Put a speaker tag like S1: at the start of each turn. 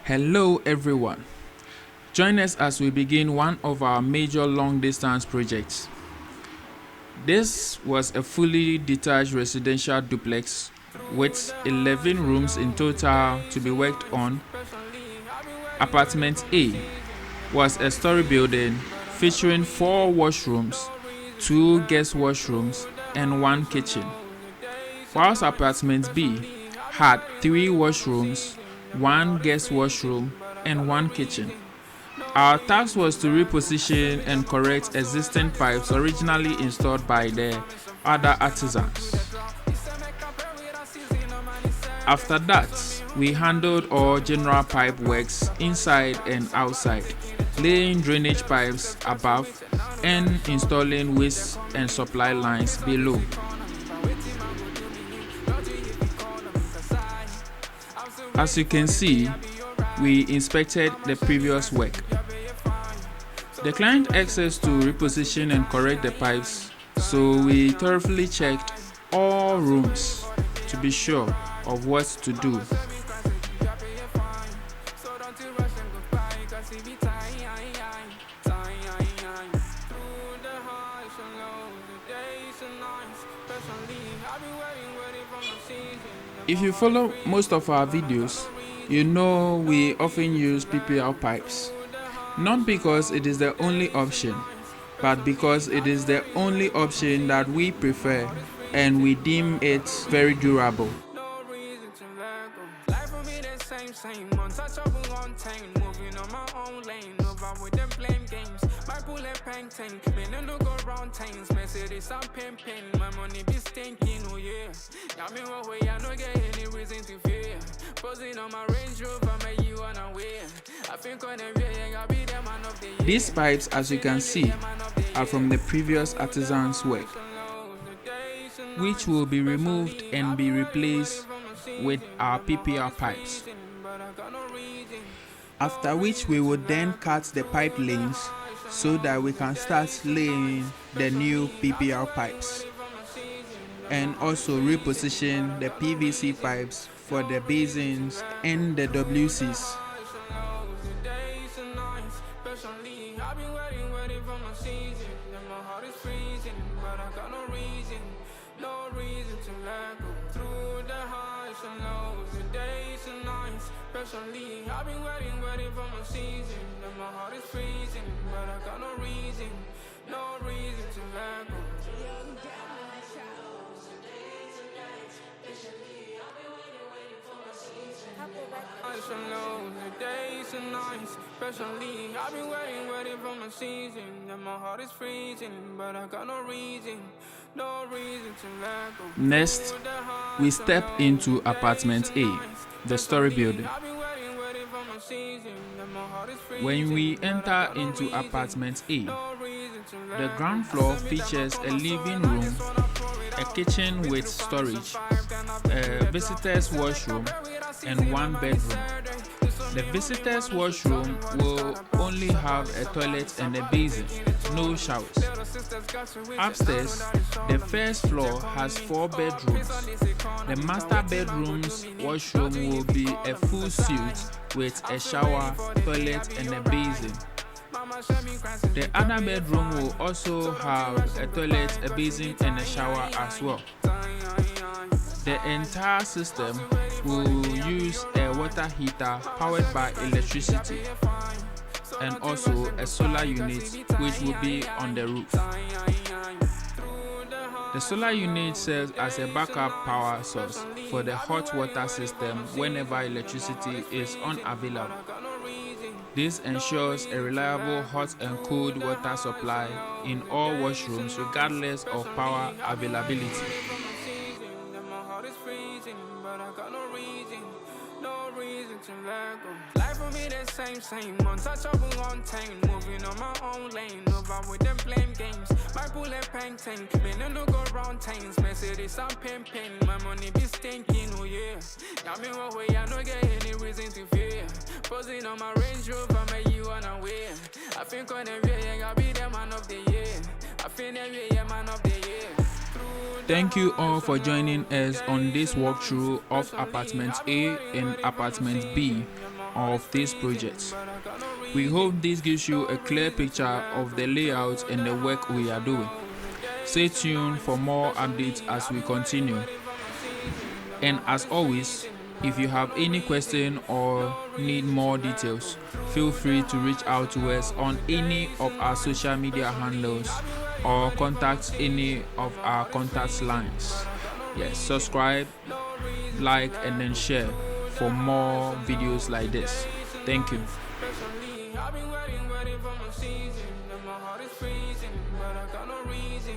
S1: Hello everyone. Join us as we begin one of our major long-distance projects. This was a fully detached residential duplex with 11 rooms in total to be worked on. Apartment A was a story building featuring 4 washrooms, 2 guest washrooms, and 1 kitchen. Whilst Apartment B had 3 washrooms, 1 guest washroom, and 1 kitchen. Our task was to reposition and correct existing pipes originally installed by the other artisans. After that, we handled all general pipe works inside and outside, laying drainage pipes above and installing waste and supply lines below. As you can see, we inspected the previous work. The client asked us to reposition and correct the pipes, so we thoroughly checked all rooms to be sure of what to do. If you follow most of our videos, you know we often use PPL pipes. Not because it is the only option, but because it is the only option that we prefer and we deem it very durable. These pipes, as you can see, are from the previous artisan's work, which will be removed and be replaced with our PPL pipes. After which we will then cut the pipe lanes so that we can start laying the new PPL pipes, and also reposition the PVC pipes for the basins and the WCs. I've been waiting for my season, and my heart is freezing, but I got no reason to let go. The days and nights, especially I've been waiting for my season, and my heart is freezing, but I got no reason to let go. Next, we step into Apartment A, the story building. When we enter into Apartment A, the ground floor features a living room, a kitchen with storage, a visitor's washroom, and 1 bedroom. The visitor's washroom will only have a toilet and a basin, no showers. Upstairs, the first floor has 4 bedrooms. The master bedroom's washroom will be a full suite with a shower, toilet, and a basin. The other bedroom will also have a toilet, a basin, and a shower as well. The entire system will use a water heater powered by electricity, and also a solar unit which will be on the roof. The solar unit serves as a backup power source for the hot water system whenever electricity is unavailable. This ensures a reliable hot and cold water supply in all washrooms regardless of power availability. Life for me the same, untouchable, untamed, moving on my own lane, over with them blame games. My bullet painting, been no go round tains, Mercedes I'm pimping, my money be stinking, oh yeah. Got me one way, I don't get any reason to fear. Posing on my Range Rover, make you unaware. I think on the way, I'll be the man of the year. I think the way, man of the year. Through Thank you all for joining us on this walkthrough of Apartment A and Apartment B of this project. We hope this gives you a clear picture of the layout and the work we are doing. Stay tuned for more updates as we continue. And as always, if you have any question or need more details, feel free to reach out to us on any of our social media handles or contact any of our contact lines. Yes, subscribe, like, and then share for more videos like this. Thank you. I've been waiting for my season, and my heart is freezing, but I got no reason.